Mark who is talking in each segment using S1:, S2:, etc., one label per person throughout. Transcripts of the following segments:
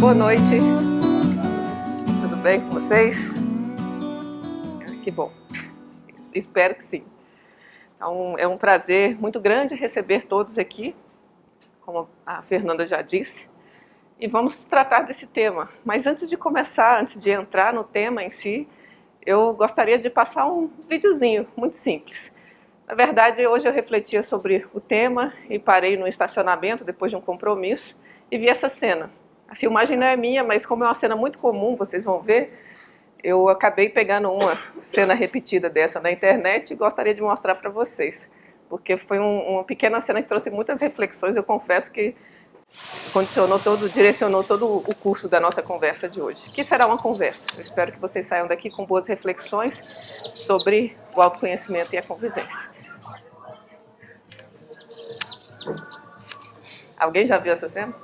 S1: boa noite. Tudo bem com vocês? Que bom. Espero que sim. Então, é um prazer muito grande receber todos aqui, como a Fernanda já disse, e vamos tratar desse tema. Mas antes de começar, antes de entrar no tema em si, eu gostaria de passar um videozinho muito simples. Na verdade, hoje eu refletia sobre o tema e parei no estacionamento depois de um compromisso e vi essa cena. A filmagem não é minha, mas como é uma cena muito comum, vocês vão ver, eu acabei pegando uma cena repetida dessa na internet e gostaria de mostrar para vocês. Porque foi uma pequena cena que trouxe muitas reflexões, eu confesso que direcionou todo o curso da nossa conversa de hoje. Que será uma conversa. Eu espero que vocês saiam daqui com boas reflexões sobre o autoconhecimento e a convivência. Alguém já viu essa cena?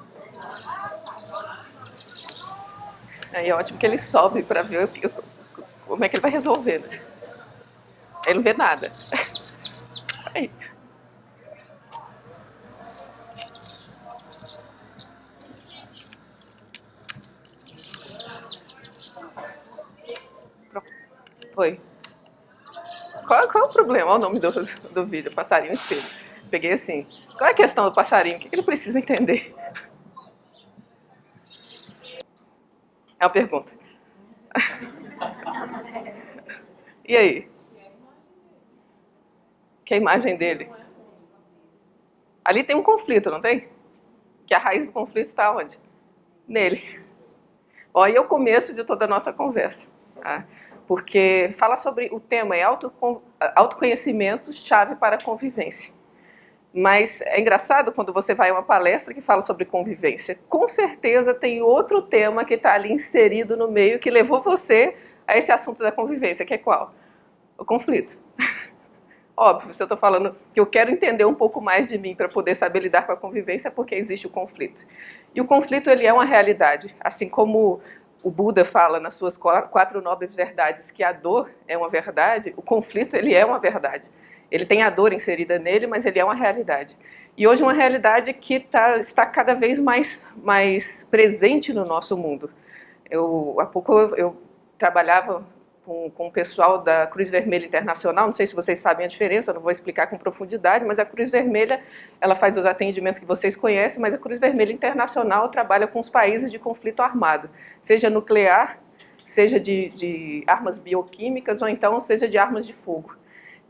S1: Aí é ótimo que ele sobe para ver como é que ele vai resolver, né? Ele não vê nada. Aí. Oi. Qual é o problema? Olha o nome do vídeo, Passarinho Espelho. Peguei assim, qual é a questão do passarinho? O que ele precisa entender? É uma pergunta. E aí? Que é a imagem dele? Ali tem um conflito, não tem? Que a raiz do conflito está onde? Nele. Ó, e é o começo de toda a nossa conversa. Tá? Porque fala sobre o tema, é autoconhecimento, chave para a convivência. Mas é engraçado quando você vai a uma palestra que fala sobre convivência. Com certeza tem outro tema que está ali inserido no meio que levou você a esse assunto da convivência, que é qual? O conflito. Óbvio, se eu estou falando que eu quero entender um pouco mais de mim para poder saber lidar com a convivência, é porque existe o conflito. E o conflito, ele é uma realidade. Assim como o Buda fala nas suas 4 nobres verdades que a dor é uma verdade, o conflito, ele é uma verdade. Ele tem a dor inserida nele, mas ele é uma realidade. E hoje uma realidade que está cada vez mais presente no nosso mundo. Há pouco eu trabalhava com o pessoal da Cruz Vermelha Internacional, não sei se vocês sabem a diferença, não vou explicar com profundidade, mas a Cruz Vermelha, ela faz os atendimentos que vocês conhecem, mas a Cruz Vermelha Internacional trabalha com os países de conflito armado, seja nuclear, seja de armas bioquímicas ou então seja de armas de fogo.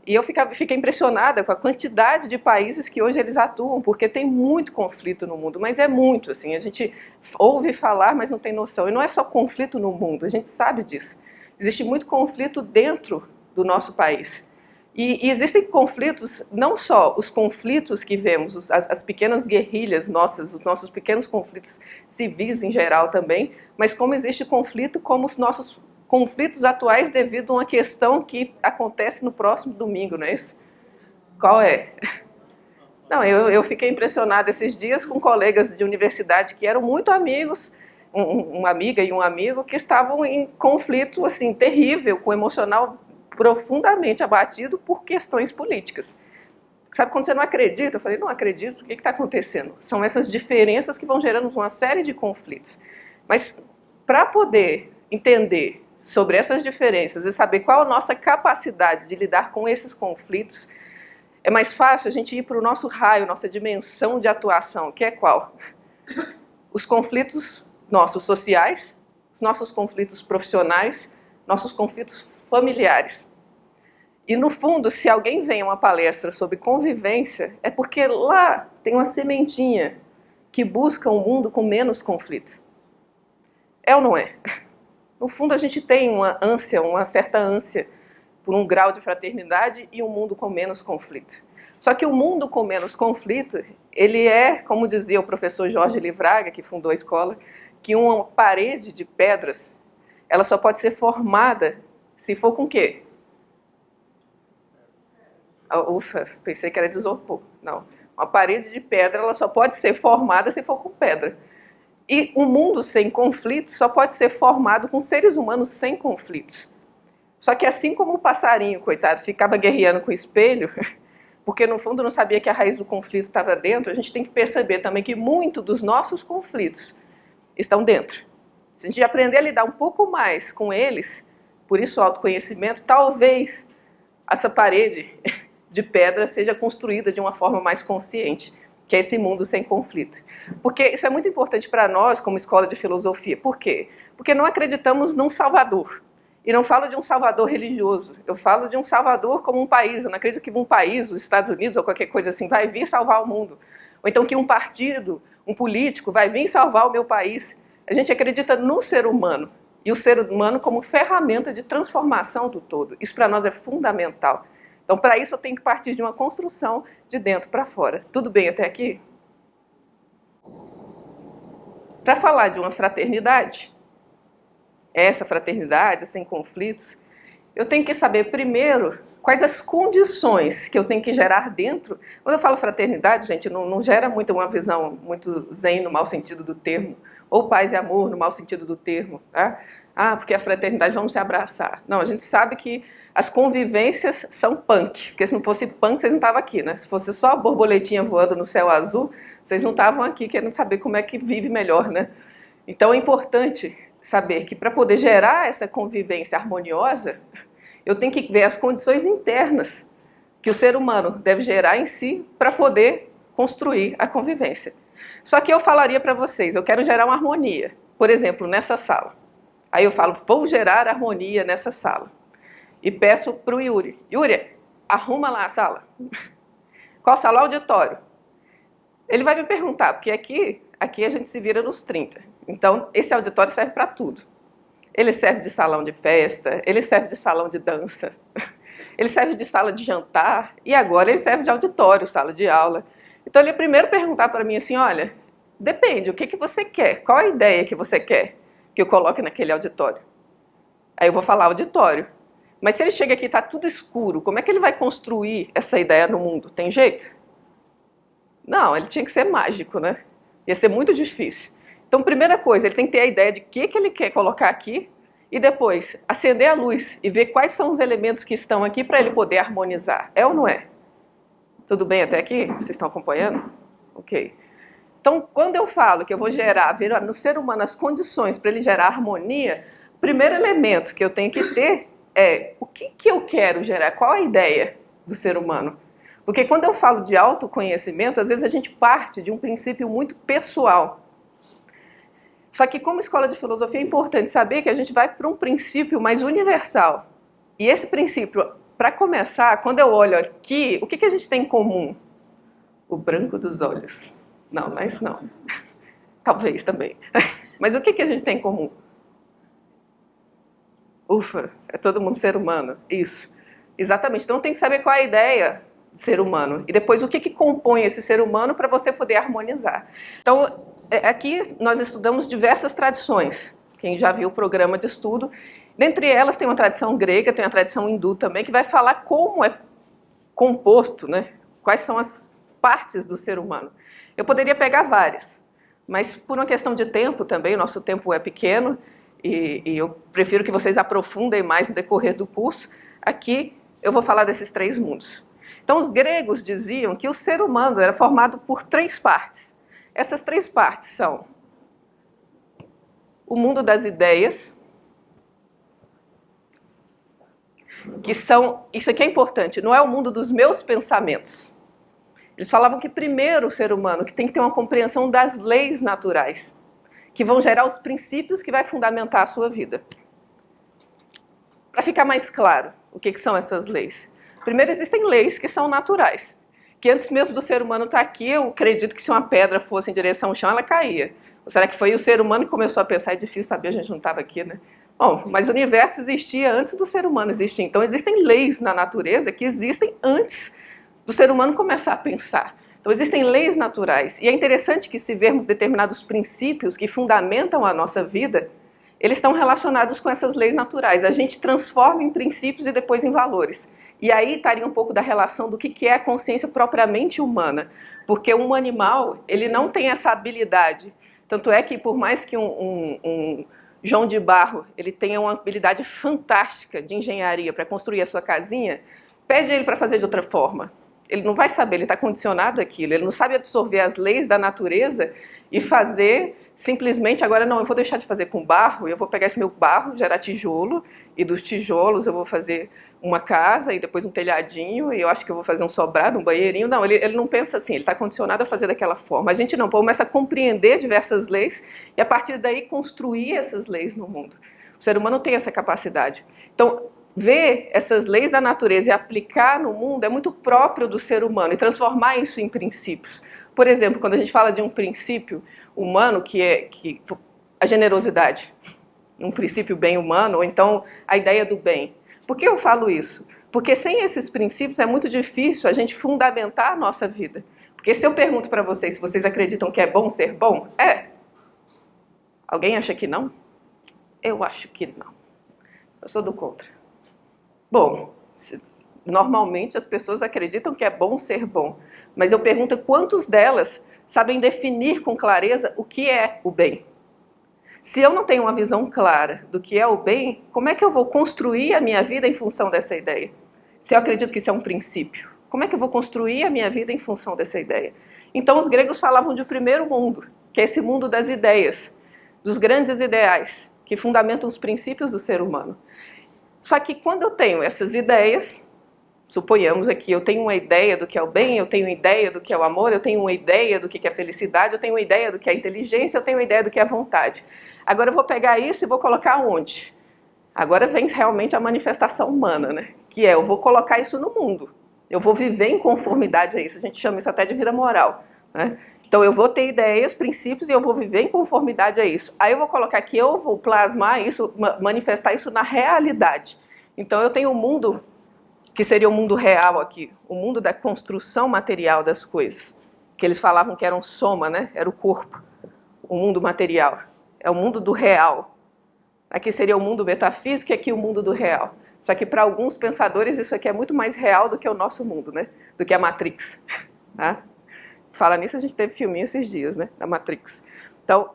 S1: E eu fiquei impressionada com a quantidade de países que hoje eles atuam, porque tem muito conflito no mundo, mas é muito, assim, a gente ouve falar, mas não tem noção. E não é só conflito no mundo, a gente sabe disso. Existe muito conflito dentro do nosso país. E existem conflitos, não só os conflitos que vemos, as pequenas guerrilhas nossas, os nossos pequenos conflitos civis em geral também, mas como existe conflito como os nossos conflitos atuais devido a uma questão que acontece no próximo domingo, não é isso? Qual é? Não, eu fiquei impressionada esses dias com colegas de universidade que eram muito amigos, uma amiga e um amigo que estavam em conflito assim terrível, com o emocional profundamente abatido por questões políticas. Sabe quando você não acredita? Eu falei, não acredito, o que está acontecendo? São essas diferenças que vão gerando uma série de conflitos. Mas para poder entender sobre essas diferenças e saber qual a nossa capacidade de lidar com esses conflitos, é mais fácil a gente ir para o nosso raio, nossa dimensão de atuação, que é qual? Os conflitos nossos sociais, os nossos conflitos profissionais, nossos conflitos familiares. E no fundo, se alguém vem a uma palestra sobre convivência, é porque lá tem uma sementinha que busca um mundo com menos conflito. É ou não é? No fundo, a gente tem uma certa ânsia por um grau de fraternidade e um mundo com menos conflito. Só que o mundo com menos conflito, ele é, como dizia o professor Jorge Livraga, que fundou a escola, que uma parede de pedras, ela só pode ser formada se for com o quê? Ufa, pensei que era de isopor. Não. Uma parede de pedra, ela só pode ser formada se for com pedra. E um mundo sem conflitos só pode ser formado com seres humanos sem conflitos. Só que assim como o passarinho, coitado, ficava guerreando com o espelho, porque no fundo não sabia que a raiz do conflito estava dentro, a gente tem que perceber também que muito dos nossos conflitos estão dentro. Se a gente aprender a lidar um pouco mais com eles, por isso o autoconhecimento, talvez essa parede de pedra seja construída de uma forma mais consciente, que é esse mundo sem conflito. Porque isso é muito importante para nós, como escola de filosofia. Por quê? Porque não acreditamos num salvador. E não falo de um salvador religioso, eu falo de um salvador como um país. Eu não acredito que um país, os Estados Unidos ou qualquer coisa assim, vai vir salvar o mundo. Ou então que um partido, um político vai vir salvar o meu país. A gente acredita no ser humano. E o ser humano como ferramenta de transformação do todo. Isso para nós é fundamental. Então, para isso, eu tenho que partir de uma construção de dentro para fora. Tudo bem até aqui? Para falar de uma fraternidade, essa fraternidade, sem conflitos, eu tenho que saber primeiro quais as condições que eu tenho que gerar dentro. Quando eu falo fraternidade, gente, não gera muito uma visão muito zen no mau sentido do termo, ou paz e amor no mau sentido do termo. Tá? Ah, porque a fraternidade, vamos se abraçar. Não, a gente sabe que as convivências são punk, porque se não fosse punk, vocês não estavam aqui, né? Se fosse só borboletinha voando no céu azul, vocês não estavam aqui querendo saber como é que vive melhor, né? Então é importante saber que para poder gerar essa convivência harmoniosa, eu tenho que ver as condições internas que o ser humano deve gerar em si para poder construir a convivência. Só que eu falaria para vocês, eu quero gerar uma harmonia, por exemplo, nessa sala. Aí eu falo, vou gerar harmonia nessa sala. E peço para o Yuri, Yuri, arruma lá a sala. Qual sala? O auditório. Ele vai me perguntar, porque aqui a gente se vira nos 30. Então, esse auditório serve para tudo. Ele serve de salão de festa, ele serve de salão de dança, ele serve de sala de jantar e agora ele serve de auditório, sala de aula. Então, ele ia primeiro perguntar para mim assim, olha, depende, o que você quer? Qual a ideia que você quer que eu coloque naquele auditório? Aí eu vou falar auditório. Mas se ele chega aqui e está tudo escuro, como é que ele vai construir essa ideia no mundo? Tem jeito? Não, ele tinha que ser mágico, né? Ia ser muito difícil. Então, primeira coisa, ele tem que ter a ideia de o que ele quer colocar aqui e depois acender a luz e ver quais são os elementos que estão aqui para ele poder harmonizar. É ou não é? Tudo bem até aqui? Vocês estão acompanhando? Ok. Então, quando eu falo que eu vou gerar, ver no ser humano as condições para ele gerar harmonia, o primeiro elemento que eu tenho que ter é o que eu quero gerar, qual a ideia do ser humano. Porque quando eu falo de autoconhecimento, às vezes a gente parte de um princípio muito pessoal. Só que como escola de filosofia é importante saber que a gente vai para um princípio mais universal. E esse princípio, para começar, quando eu olho aqui, o que a gente tem em comum? O branco dos olhos. Não, mas não. Talvez também. Mas o que a gente tem em comum? Ufa, é todo mundo ser humano. Isso. Exatamente. Então tem que saber qual é a ideia do ser humano. E depois o que compõe esse ser humano para você poder harmonizar. Então, aqui nós estudamos diversas tradições. Quem já viu o programa de estudo, dentre elas tem uma tradição grega, tem uma tradição hindu também, que vai falar como é composto, né? Quais são as partes do ser humano. Eu poderia pegar várias, mas por uma questão de tempo também, o nosso tempo é pequeno, e eu prefiro que vocês aprofundem mais no decorrer do curso. Aqui eu vou falar desses 3 mundos. Então os gregos diziam que o ser humano era formado por 3 partes. Essas 3 partes são o mundo das ideias, que são, isso aqui é importante, não é o mundo dos meus pensamentos. Eles falavam que primeiro o ser humano que tem que ter uma compreensão das leis naturais, que vão gerar os princípios que vai fundamentar a sua vida. Para ficar mais claro, o que são essas leis? Primeiro, existem leis que são naturais, que antes mesmo do ser humano estar aqui, eu acredito que se uma pedra fosse em direção ao chão, ela caía. Ou será que foi o ser humano que começou a pensar? É difícil saber, a gente não estava aqui, né? Bom, mas o universo existia antes do ser humano existir. Então, existem leis na natureza que existem antes do ser humano começar a pensar. Então, existem leis naturais. E é interessante que, se vermos determinados princípios que fundamentam a nossa vida, eles estão relacionados com essas leis naturais. A gente transforma em princípios e depois em valores. E aí estaria um pouco da relação do que é a consciência propriamente humana. Porque um animal, ele não tem essa habilidade. Tanto é que, por mais que um João de Barro ele tenha uma habilidade fantástica de engenharia para construir a sua casinha, pede ele para fazer de outra forma. Ele não vai saber, ele está condicionado àquilo, ele não sabe absorver as leis da natureza e fazer simplesmente agora não, eu vou deixar de fazer com barro, eu vou pegar esse meu barro, gerar tijolo, e dos tijolos eu vou fazer uma casa e depois um telhadinho, e eu acho que eu vou fazer um sobrado, um banheirinho. Não, ele não pensa assim, ele está condicionado a fazer daquela forma. A gente não, começa a compreender diversas leis e a partir daí construir essas leis no mundo. O ser humano tem essa capacidade. Então, ver essas leis da natureza e aplicar no mundo é muito próprio do ser humano e transformar isso em princípios. Por exemplo, quando a gente fala de um princípio humano, que é a generosidade, um princípio bem humano, ou então a ideia do bem. Por que eu falo isso? Porque sem esses princípios é muito difícil a gente fundamentar a nossa vida. Porque se eu pergunto para vocês se vocês acreditam que é bom ser bom, alguém acha que não? Eu acho que não. Eu sou do contra. Bom, normalmente as pessoas acreditam que é bom ser bom, mas eu pergunto quantos delas sabem definir com clareza o que é o bem. Se eu não tenho uma visão clara do que é o bem, como é que eu vou construir a minha vida em função dessa ideia? Se eu acredito que isso é um princípio, como é que eu vou construir a minha vida em função dessa ideia? Então os gregos falavam de primeiro mundo, que é esse mundo das ideias, dos grandes ideais, que fundamentam os princípios do ser humano. Só que quando eu tenho essas ideias, suponhamos aqui, eu tenho uma ideia do que é o bem, eu tenho uma ideia do que é o amor, eu tenho uma ideia do que é felicidade, eu tenho uma ideia do que é a inteligência, eu tenho uma ideia do que é a vontade. Agora eu vou pegar isso e vou colocar onde? Agora vem realmente a manifestação humana, né? Que eu vou colocar isso no mundo. Eu vou viver em conformidade a isso. A gente chama isso até de vida moral, né? Então eu vou ter ideias, princípios e eu vou viver em conformidade a isso. Aí eu vou colocar aqui, eu vou plasmar isso, manifestar isso na realidade. Então eu tenho um mundo que seria o mundo real aqui, o mundo da construção material das coisas, que eles falavam que era um soma, né? Era o corpo, o mundo material. É o mundo do real. Aqui seria o mundo metafísico e aqui o mundo do real. Só que para alguns pensadores isso aqui é muito mais real do que o nosso mundo, né? Do que a Matrix. Tá? Fala nisso, a gente teve filminho esses dias, né? Da Matrix. Então,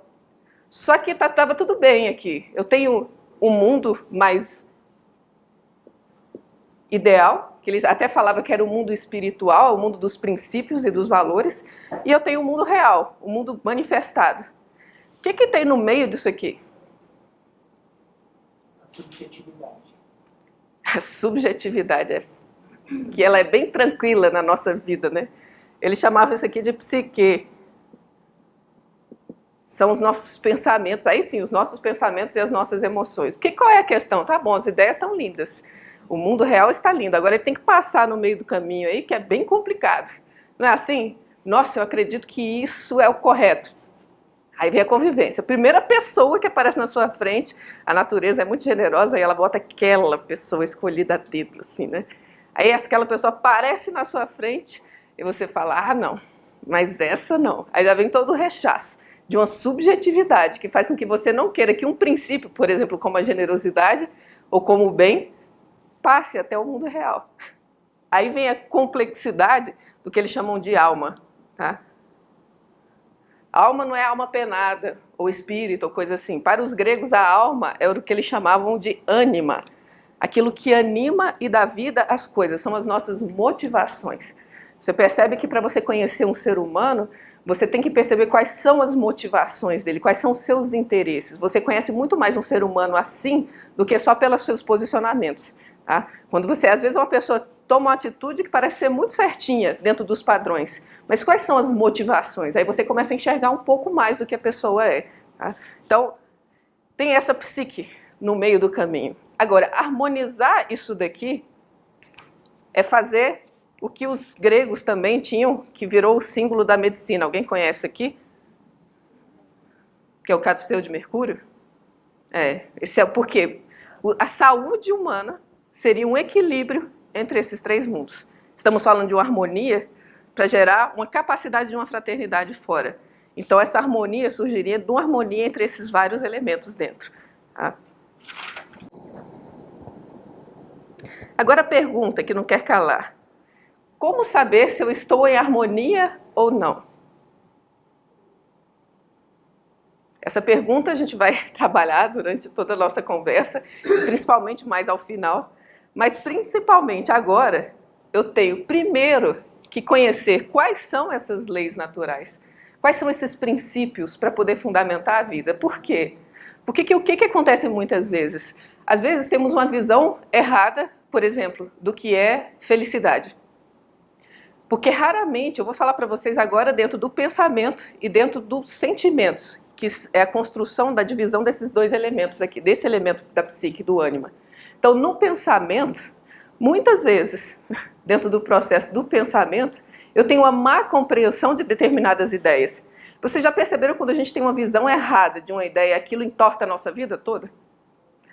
S1: só que estava tudo bem aqui. Eu tenho um mundo mais ideal, que eles até falavam que era o mundo espiritual, o mundo dos princípios e dos valores, e eu tenho o mundo real, o mundo manifestado. O que tem no meio disso aqui?
S2: A subjetividade.
S1: A subjetividade, que ela é bem tranquila na nossa vida, né? Eles chamavam isso aqui de psique. São os nossos pensamentos, aí sim, os nossos pensamentos e as nossas emoções. Porque qual é a questão? Tá bom, as ideias estão lindas. O mundo real está lindo. Agora ele tem que passar no meio do caminho aí, que é bem complicado. Não é assim? Nossa, eu acredito que isso é o correto. Aí vem a convivência. A primeira pessoa que aparece na sua frente, a natureza é muito generosa e ela bota aquela pessoa escolhida a dedo, assim, né? Aí aquela pessoa aparece na sua frente e você fala, ah, não, mas essa não. Aí já vem todo o rechaço de uma subjetividade que faz com que você não queira que um princípio, por exemplo, como a generosidade ou como o bem, passe até o mundo real. Aí vem a complexidade do que eles chamam de alma, tá? A alma não é alma penada, ou espírito, ou coisa assim. Para os gregos, a alma é o que eles chamavam de ânima. Aquilo que anima e dá vida às coisas, são as nossas motivações. Você percebe que para você conhecer um ser humano, você tem que perceber quais são as motivações dele, quais são os seus interesses. Você conhece muito mais um ser humano assim do que só pelos seus posicionamentos. Tá? Quando você, às vezes, uma pessoa toma uma atitude que parece ser muito certinha dentro dos padrões, mas quais são as motivações? Aí você começa a enxergar um pouco mais do que a pessoa é. Tá? Então, tem essa psique no meio do caminho. Agora, harmonizar isso daqui é fazer o que os gregos também tinham, que virou o símbolo da medicina. Alguém conhece aqui? Que é o caduceu de Mercúrio? Esse é porque a saúde humana seria um equilíbrio entre esses três mundos. Estamos falando de uma harmonia para gerar uma capacidade de uma fraternidade fora. Então essa harmonia surgiria de uma harmonia entre esses vários elementos dentro. Tá? Agora a pergunta que não quer calar. Como saber se eu estou em harmonia ou não? Essa pergunta a gente vai trabalhar durante toda a nossa conversa, principalmente mais ao final. Mas principalmente agora, eu tenho primeiro que conhecer quais são essas leis naturais. Quais são esses princípios para poder fundamentar a vida? Por quê? Porque o que acontece muitas vezes? Às vezes temos uma visão errada, por exemplo, do que é felicidade. Porque raramente, eu vou falar para vocês agora dentro do pensamento e dentro dos sentimentos, que é a construção da divisão desses dois elementos aqui, desse elemento da psique, do ânima. Então, no pensamento, muitas vezes, dentro do processo do pensamento, eu tenho uma má compreensão de determinadas ideias. Vocês já perceberam quando a gente tem uma visão errada de uma ideia, aquilo entorta a nossa vida toda?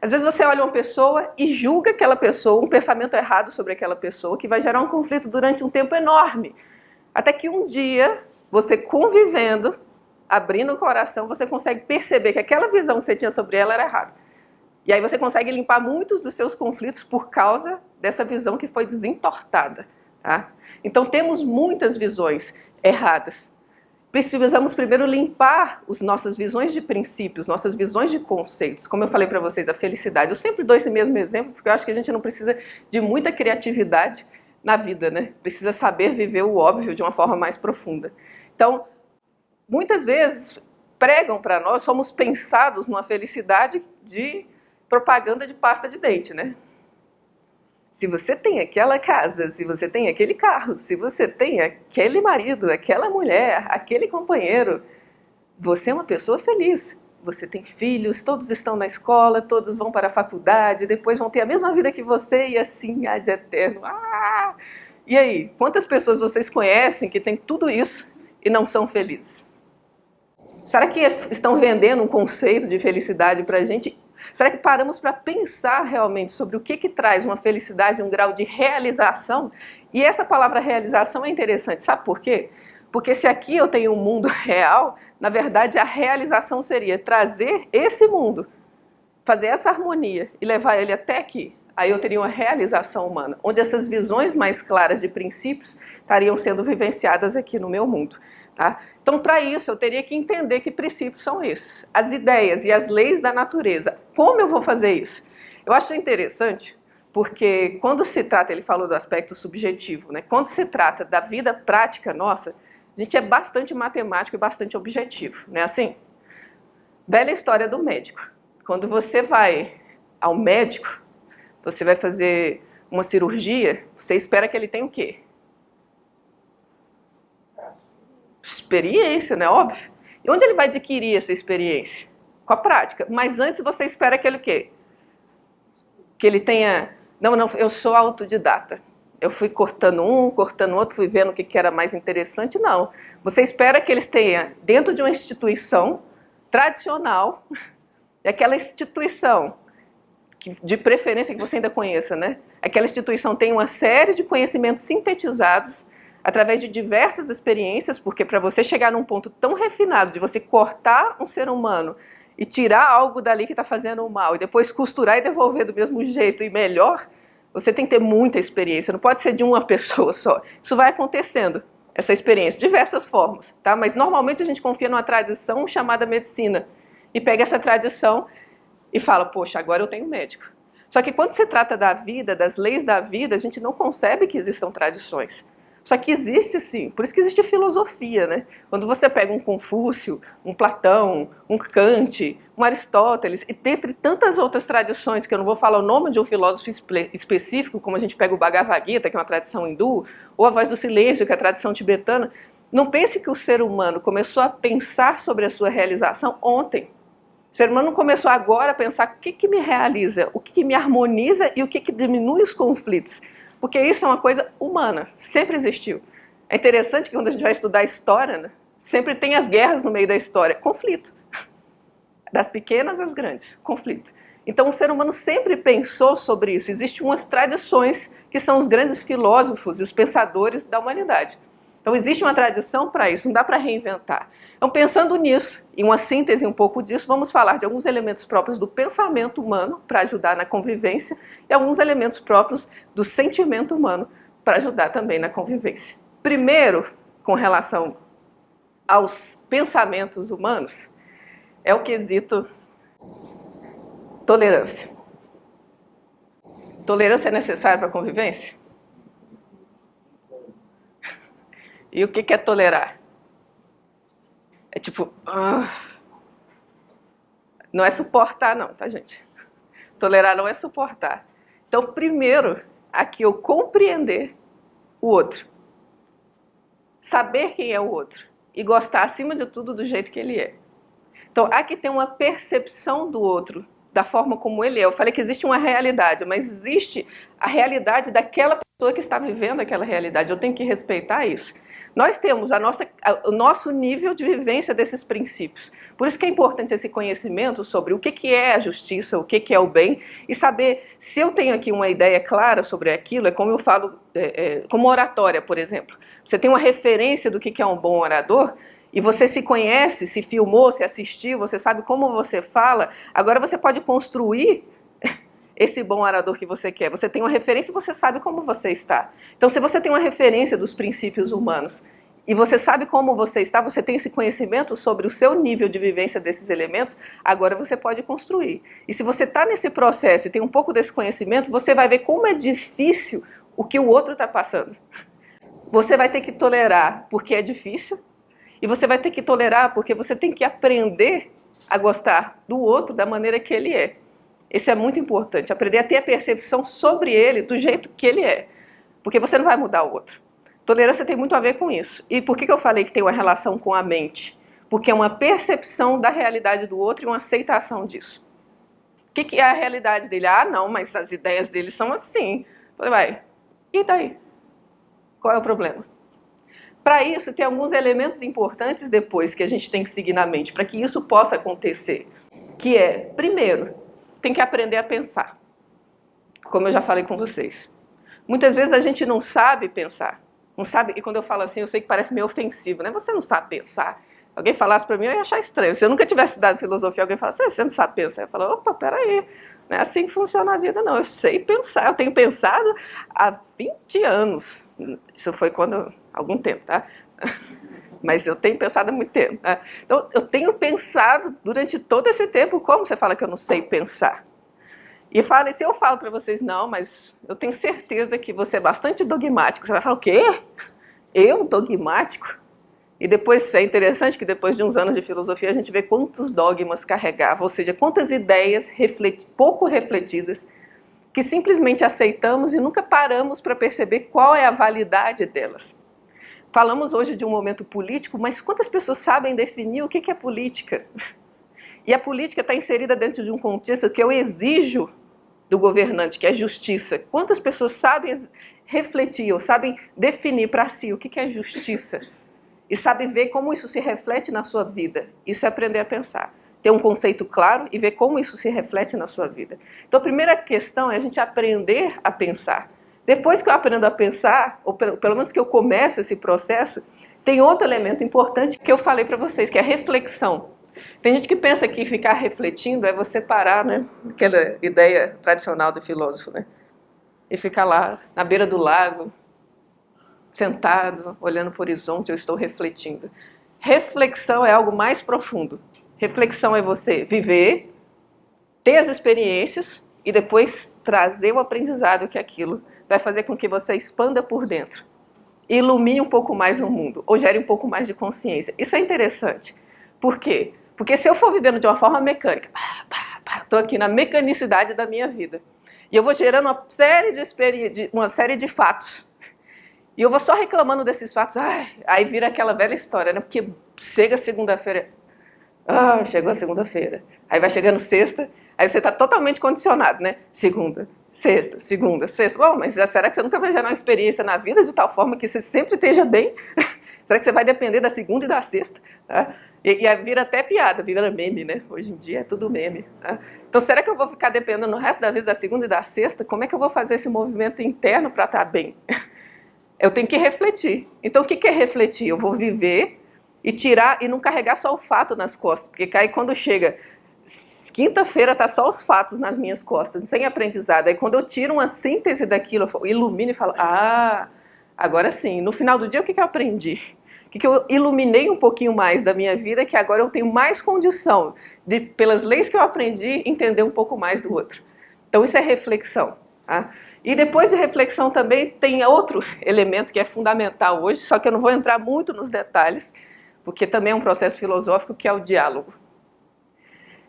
S1: Às vezes você olha uma pessoa e julga aquela pessoa, um pensamento errado sobre aquela pessoa, que vai gerar um conflito durante um tempo enorme. Até que um dia, você convivendo, abrindo o coração, você consegue perceber que aquela visão que você tinha sobre ela era errada. E aí você consegue limpar muitos dos seus conflitos por causa dessa visão que foi desentortada. Tá? Então temos muitas visões erradas. Precisamos primeiro limpar as nossas visões de princípios, nossas visões de conceitos. Como eu falei para vocês, a felicidade. Eu sempre dou esse mesmo exemplo, porque eu acho que a gente não precisa de muita criatividade na vida, né? Precisa saber viver o óbvio de uma forma mais profunda. Então, muitas vezes pregam para nós, somos pensados numa felicidade de propaganda de pasta de dente, né? Se você tem aquela casa, se você tem aquele carro, se você tem aquele marido, aquela mulher, aquele companheiro, você é uma pessoa feliz. Você tem filhos, todos estão na escola, todos vão para a faculdade, depois vão ter a mesma vida que você e assim há de eterno. Ah! E aí, quantas pessoas vocês conhecem que têm tudo isso e não são felizes? Será que estão vendendo um conceito de felicidade para a gente? Será que paramos para pensar realmente sobre o que traz uma felicidade, um grau de realização? E essa palavra realização é interessante, sabe por quê? Porque se aqui eu tenho um mundo real, na verdade a realização seria trazer esse mundo, fazer essa harmonia e levar ele até aqui. Aí eu teria uma realização humana, onde essas visões mais claras de princípios estariam sendo vivenciadas aqui no meu mundo. Tá? Então, para isso, eu teria que entender que princípios são esses, as ideias e as leis da natureza. Como eu vou fazer isso? Eu acho interessante, porque quando se trata, ele falou do aspecto subjetivo, né? Quando se trata da vida prática nossa, a gente é bastante matemático e bastante objetivo, né? Assim, velha história do médico. Quando você vai ao médico, você vai fazer uma cirurgia, você espera que ele tenha o quê? Experiência, né? Óbvio. E onde ele vai adquirir essa experiência? Com a prática. Mas antes você espera que ele o quê? Que ele tenha... Não, eu sou autodidata. Eu fui cortando um, cortando outro, fui vendo o que era mais interessante. Não. Você espera que eles tenham, dentro de uma instituição tradicional, e aquela instituição, de preferência que você ainda conheça, né? Aquela instituição tem uma série de conhecimentos sintetizados através de diversas experiências, porque para você chegar num ponto tão refinado de você cortar um ser humano e tirar algo dali que está fazendo o mal e depois costurar e devolver do mesmo jeito e melhor, você tem que ter muita experiência, não pode ser de uma pessoa só. Isso vai acontecendo, essa experiência, de diversas formas, tá? Mas normalmente a gente confia numa tradição chamada medicina e pega essa tradição e fala, poxa, agora eu tenho médico. Só que quando se trata da vida, das leis da vida, a gente não concebe que existam tradições. Só que existe sim, por isso que existe filosofia, né? Quando você pega um Confúcio, um Platão, um Kant, um Aristóteles, e dentre tantas outras tradições, que eu não vou falar o nome de um filósofo específico, como a gente pega o Bhagavad Gita, que é uma tradição hindu, ou a Voz do Silêncio, que é a tradição tibetana, não pense que o ser humano começou a pensar sobre a sua realização ontem. O ser humano começou agora a pensar o que me realiza, o que me harmoniza e o que diminui os conflitos. Porque isso é uma coisa humana, sempre existiu. É interessante que quando a gente vai estudar história, né, sempre tem as guerras no meio da história, conflito. Das pequenas às grandes, conflito. Então o ser humano sempre pensou sobre isso. Existem umas tradições que são os grandes filósofos e os pensadores da humanidade. Então existe uma tradição para isso, não dá para reinventar. Então pensando nisso, em uma síntese um pouco disso, vamos falar de alguns elementos próprios do pensamento humano para ajudar na convivência e alguns elementos próprios do sentimento humano para ajudar também na convivência. Primeiro, com relação aos pensamentos humanos, é o quesito tolerância. Tolerância é necessária para a convivência? E o que é tolerar? É tipo, não é suportar não, tá, gente? Tolerar não é suportar. Então, primeiro, aqui eu compreender o outro. Saber quem é o outro. E gostar, acima de tudo, do jeito que ele é. Então, aqui tem uma percepção do outro, da forma como ele é. Eu falei que existe uma realidade, mas existe a realidade daquela pessoa que está vivendo aquela realidade. Eu tenho que respeitar isso. Nós temos o nosso nível de vivência desses princípios. Por isso que é importante esse conhecimento sobre o que é a justiça, o que é o bem, e saber se eu tenho aqui uma ideia clara sobre aquilo, é como eu falo, como oratória, por exemplo. Você tem uma referência do que é um bom orador, e você se conhece, se filmou, se assistiu, você sabe como você fala, agora você pode construir esse bom orador que você quer. Você tem uma referência e você sabe como você está. Então, se você tem uma referência dos princípios humanos e você sabe como você está, você tem esse conhecimento sobre o seu nível de vivência desses elementos, agora você pode construir. E se você está nesse processo e tem um pouco desse conhecimento, você vai ver como é difícil o que o outro está passando. Você vai ter que tolerar porque é difícil, e você vai ter que tolerar porque você tem que aprender a gostar do outro da maneira que ele é. Isso é muito importante, aprender a ter a percepção sobre ele do jeito que ele é, porque você não vai mudar o outro. Tolerância tem muito a ver com isso. E por que eu falei que tem uma relação com a mente? Porque é uma percepção da realidade do outro e uma aceitação disso. O que é a realidade dele? Ah, não, mas as ideias dele são assim. Eu falei, vai, e daí? Qual é o problema? Para isso, tem alguns elementos importantes depois que a gente tem que seguir na mente, para que isso possa acontecer. Que é, primeiro, tem que aprender a pensar. Como eu já falei com vocês. Muitas vezes a gente não sabe pensar. Não sabe, e quando eu falo assim, eu sei que parece meio ofensivo, né? Você não sabe pensar. Alguém falasse para mim, eu ia achar estranho. Se eu nunca tivesse estudado filosofia, alguém falasse, você não sabe pensar. Eu falo, opa, peraí. Não é assim que funciona a vida, não. Eu sei pensar. Eu tenho pensado há 20 anos. Isso foi quando... algum tempo, tá? Mas eu tenho pensado há muito tempo. Tá? Então, eu tenho pensado durante todo esse tempo, como você fala que eu não sei pensar? E fala, se eu falo para vocês, não, mas eu tenho certeza que você é bastante dogmático. Você vai falar, o quê? Eu, dogmático? E depois, é interessante que depois de uns anos de filosofia, a gente vê quantos dogmas carregava, ou seja, quantas ideias pouco refletidas, que simplesmente aceitamos e nunca paramos para perceber qual é a validade delas. Falamos hoje de um momento político, mas quantas pessoas sabem definir o que é política? E a política está inserida dentro de um contexto que eu exijo do governante, que é justiça. Quantas pessoas sabem refletir ou sabem definir para si o que é justiça? E sabem ver como isso se reflete na sua vida? Isso é aprender a pensar. Ter um conceito claro e ver como isso se reflete na sua vida. Então a primeira questão é a gente aprender a pensar. Depois que eu aprendo a pensar, ou pelo menos que eu começo esse processo, tem outro elemento importante que eu falei para vocês, que é a reflexão. Tem gente que pensa que ficar refletindo é você parar, né? Aquela ideia tradicional do filósofo, né? E ficar lá, na beira do lago, sentado, olhando para o horizonte, eu estou refletindo. Reflexão é algo mais profundo. Reflexão é você viver, ter as experiências e depois trazer o aprendizado que aquilo vai fazer com que você expanda por dentro, ilumine um pouco mais o mundo, ou gere um pouco mais de consciência. Isso é interessante. Por quê? Porque se eu for vivendo de uma forma mecânica, estou aqui na mecanicidade da minha vida, e eu vou gerando uma série de fatos, e eu vou só reclamando desses fatos, aí vira aquela velha história, né? Porque chega segunda-feira, chegou a segunda-feira, aí vai chegando sexta, aí você está totalmente condicionado, né? Segunda, sexta. Bom, mas será que você nunca vai gerar uma experiência na vida de tal forma que você sempre esteja bem? Será que você vai depender da segunda e da sexta? Tá? E vira até piada, vira meme, né? Hoje em dia é tudo meme. Tá? Então, será que eu vou ficar dependendo no resto da vida da segunda e da sexta? Como é que eu vou fazer esse movimento interno para estar bem? Eu tenho que refletir. Então, o que é refletir? Eu vou viver e tirar e não carregar só o fato nas costas, porque aí quando chega quinta-feira tá só os fatos nas minhas costas, sem aprendizado. Aí quando eu tiro uma síntese daquilo, eu ilumino e falo, agora sim, no final do dia o que eu aprendi? O que eu iluminei um pouquinho mais da minha vida, que agora eu tenho mais condição de, pelas leis que eu aprendi, entender um pouco mais do outro. Então isso é reflexão. Tá? E depois de reflexão também tem outro elemento que é fundamental hoje, só que eu não vou entrar muito nos detalhes, porque também é um processo filosófico que é o diálogo.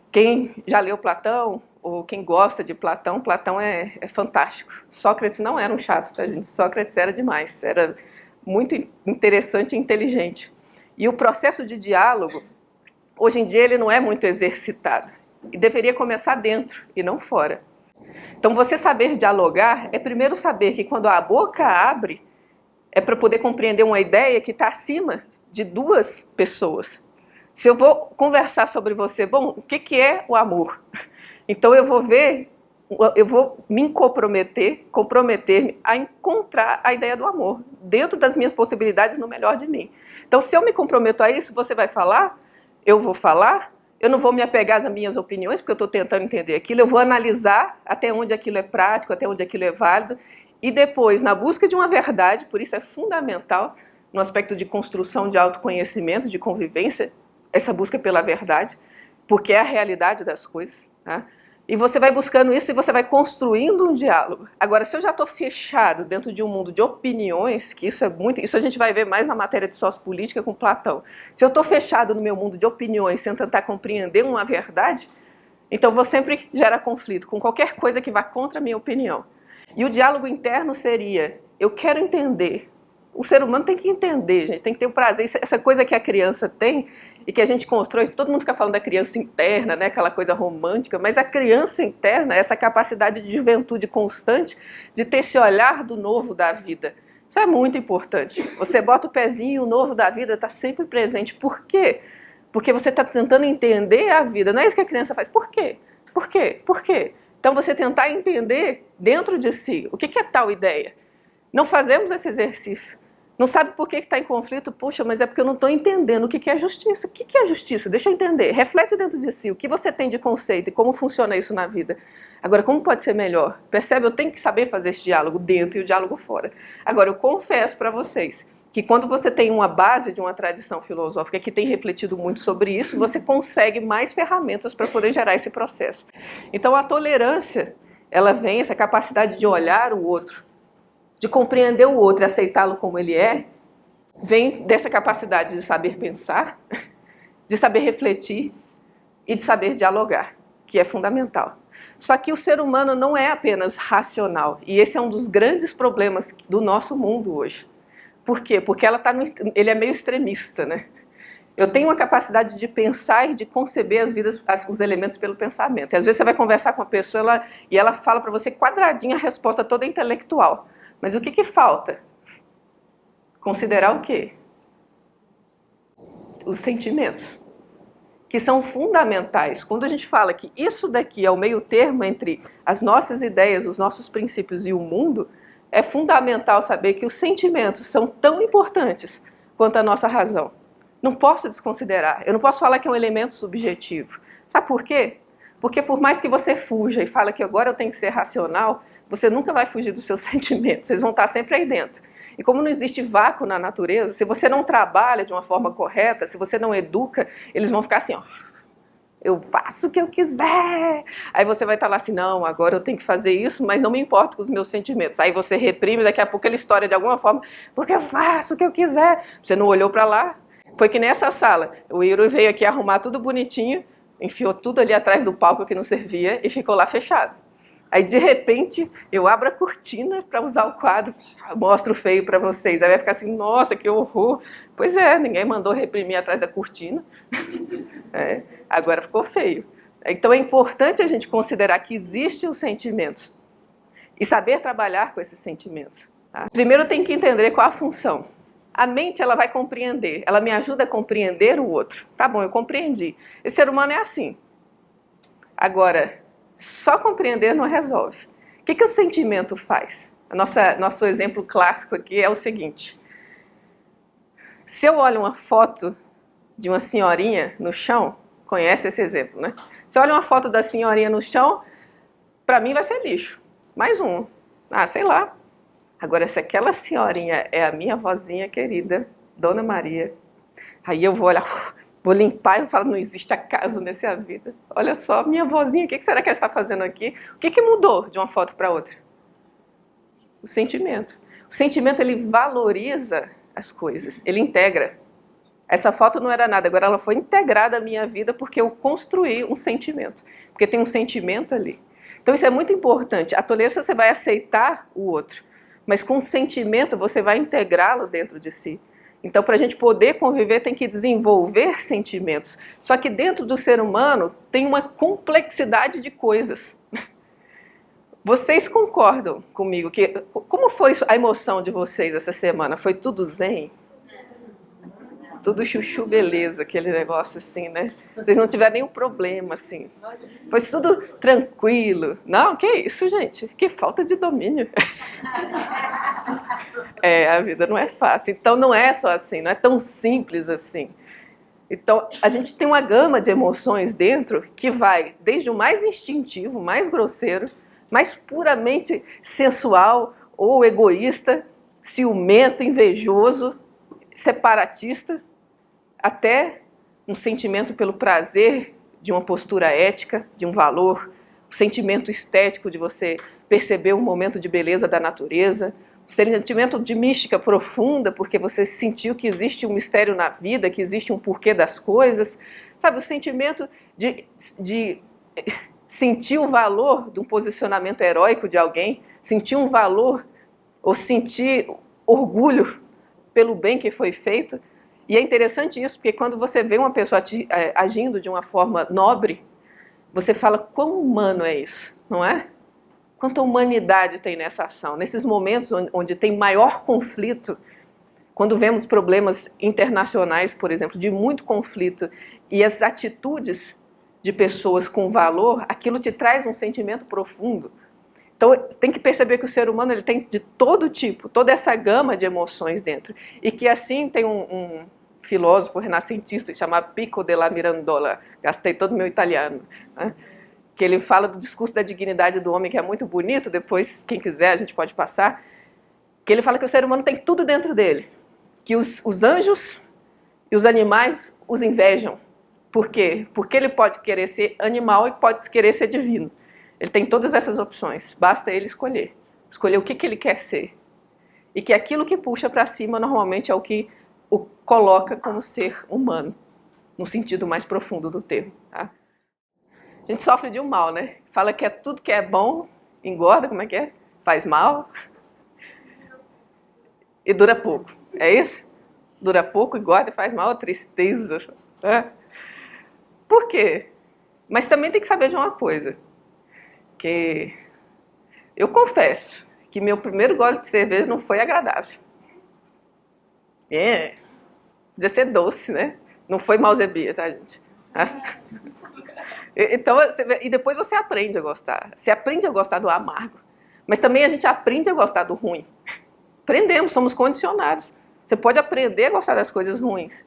S1: Quem já leu Platão, ou quem gosta de Platão, Platão é fantástico. Sócrates não era um chato, tá, gente? Sócrates era demais, era muito interessante e inteligente. E o processo de diálogo, hoje em dia, ele não é muito exercitado. E deveria começar dentro e não fora. Então, você saber dialogar é primeiro saber que quando a boca abre, é para poder compreender uma ideia que está acima de duas pessoas. Se eu vou conversar sobre você, bom, o que é o amor? Então eu vou me comprometer-me a encontrar a ideia do amor, dentro das minhas possibilidades, no melhor de mim. Então, se eu me comprometo a isso, você vai falar, eu vou falar, eu não vou me apegar às minhas opiniões, porque eu estou tentando entender aquilo, eu vou analisar até onde aquilo é prático, até onde aquilo é válido, e depois, na busca de uma verdade, por isso é fundamental, no aspecto de construção de autoconhecimento, de convivência, essa busca pela verdade, porque é a realidade das coisas, tá? E você vai buscando isso e você vai construindo um diálogo. Agora, se eu já estou fechado dentro de um mundo de opiniões, que isso a gente vai ver mais na matéria de sociopolítica com Platão. Se eu estou fechado no meu mundo de opiniões, sem tentar compreender uma verdade, então vou sempre gerar conflito com qualquer coisa que vá contra a minha opinião. E o diálogo interno seria, eu quero entender. O ser humano tem que entender, gente, tem que ter o prazer. Essa coisa que a criança tem e que a gente constrói, todo mundo fica falando da criança interna, né, aquela coisa romântica, mas a criança interna é essa capacidade de juventude constante, de ter esse olhar do novo da vida. Isso é muito importante. Você bota o pezinho e o novo da vida está sempre presente. Por quê? Porque você está tentando entender a vida. Não é isso que a criança faz. Por quê? Por quê? Por quê? Então você tentar entender dentro de si o que é tal ideia. Não fazemos esse exercício. Não sabe por que está em conflito? Puxa, mas é porque eu não estou entendendo o que é justiça. O que é justiça? Deixa eu entender. Reflete dentro de si o que você tem de conceito e como funciona isso na vida. Agora, como pode ser melhor? Percebe? Eu tenho que saber fazer esse diálogo dentro e o diálogo fora. Agora, eu confesso para vocês que quando você tem uma base de uma tradição filosófica que tem refletido muito sobre isso, você consegue mais ferramentas para poder gerar esse processo. Então, a tolerância, ela vem, essa capacidade de olhar o outro, de compreender o outro e aceitá-lo como ele é, vem dessa capacidade de saber pensar, de saber refletir e de saber dialogar, que é fundamental. Só que o ser humano não é apenas racional, e esse é um dos grandes problemas do nosso mundo hoje. Por quê? Porque ele é meio extremista, né? Eu tenho uma capacidade de pensar e de conceber os elementos pelo pensamento. E às vezes você vai conversar com uma pessoa e ela fala para você quadradinha a resposta toda intelectual. Mas o que falta? Considerar o quê? Os sentimentos, que são fundamentais. Quando a gente fala que isso daqui é o meio termo entre as nossas ideias, os nossos princípios e o mundo, é fundamental saber que os sentimentos são tão importantes quanto a nossa razão. Não posso desconsiderar, eu não posso falar que é um elemento subjetivo. Sabe por quê? Porque por mais que você fuja e fale que agora eu tenho que ser racional, você nunca vai fugir dos seus sentimentos, eles vão estar sempre aí dentro. E como não existe vácuo na natureza, se você não trabalha de uma forma correta, se você não educa, eles vão ficar assim, ó, eu faço o que eu quiser. Aí você vai estar lá assim, não, agora eu tenho que fazer isso, mas não me importo com os meus sentimentos. Aí você reprime, daqui a pouco ele estoura de alguma forma, porque eu faço o que eu quiser. Você não olhou para lá. Foi que nessa sala, o Iro veio aqui arrumar tudo bonitinho, enfiou tudo ali atrás do palco que não servia e ficou lá fechado. Aí, de repente, eu abro a cortina para usar o quadro, mostro feio para vocês. Aí vai ficar assim, nossa, que horror. Pois é, ninguém mandou reprimir atrás da cortina. Agora ficou feio. Então é importante a gente considerar que existem os sentimentos e saber trabalhar com esses sentimentos. Tá? Primeiro tem que entender qual a função. A mente, ela vai compreender, ela me ajuda a compreender o outro. Tá bom, eu compreendi. Esse ser humano é assim. Agora, só compreender não resolve. O que o sentimento faz? Nosso exemplo clássico aqui é o seguinte. Se eu olho uma foto de uma senhorinha no chão, conhece esse exemplo, né? Se eu olho uma foto da senhorinha no chão, para mim vai ser lixo. Mais um. Ah, sei lá. Agora, se aquela senhorinha é a minha vozinha querida, Dona Maria, aí eu vou olhar, vou limpar e vou falar, não existe acaso nessa vida. Olha só, minha vozinha, o que será que ela está fazendo aqui? O que mudou de uma foto para outra? O sentimento. O sentimento, ele valoriza as coisas, ele integra. Essa foto não era nada, agora ela foi integrada à minha vida porque eu construí um sentimento. Porque tem um sentimento ali. Então isso é muito importante. A tolerância você vai aceitar o outro, mas com o sentimento você vai integrá-lo dentro de si. Então para a gente poder conviver tem que desenvolver sentimentos. Só que dentro do ser humano tem uma complexidade de coisas. Vocês concordam comigo que como foi a emoção de vocês essa semana? Foi tudo zen? Tudo chuchu beleza, aquele negócio assim, né? Vocês não tiveram nenhum problema, assim. Foi tudo tranquilo. Não, que isso, gente? Que falta de domínio. A vida não é fácil. Então não é só assim, não é tão simples assim. Então a gente tem uma gama de emoções dentro que vai desde o mais instintivo, mais grosseiro, mais puramente sensual ou egoísta, ciumento, invejoso, separatista, até um sentimento pelo prazer de uma postura ética, de um valor, o sentimento estético de você perceber um momento de beleza da natureza, o sentimento de mística profunda, porque você sentiu que existe um mistério na vida, que existe um porquê das coisas, sabe, o sentimento de sentir o valor de um posicionamento heróico de alguém, sentir um valor ou sentir orgulho pelo bem que foi feito. E é interessante isso, porque quando você vê uma pessoa agindo de uma forma nobre, você fala, quão humano é isso, não é? Quanta humanidade tem nessa ação. Nesses momentos onde tem maior conflito, quando vemos problemas internacionais, por exemplo, de muito conflito, e as atitudes de pessoas com valor, aquilo te traz um sentimento profundo. Então tem que perceber que o ser humano ele tem de todo tipo, toda essa gama de emoções dentro. E que assim tem um filósofo renascentista chamado Pico della Mirandola, gastei todo o meu italiano, né? Que ele fala do discurso da dignidade do homem, que é muito bonito, depois quem quiser a gente pode passar, que ele fala que o ser humano tem tudo dentro dele, que os anjos e os animais os invejam. Por quê? Porque ele pode querer ser animal e pode querer ser divino. Ele tem todas essas opções, basta ele escolher o que ele quer ser. E que aquilo que puxa para cima normalmente é o que o coloca como ser humano, no sentido mais profundo do termo. Tá? A gente sofre de um mal, né? Fala que tudo que é bom engorda, como é que é? Faz mal e dura pouco. É isso? Dura pouco, engorda e faz mal, tristeza. Né? Por quê? Mas também tem que saber de uma coisa, que eu confesso que meu primeiro gole de cerveja não foi agradável. Podia ser doce, né? Não foi malzebia, tá, gente? Então, e depois você aprende a gostar. Você aprende a gostar do amargo. Mas também a gente aprende a gostar do ruim. Aprendemos, somos condicionados. Você pode aprender a gostar das coisas ruins.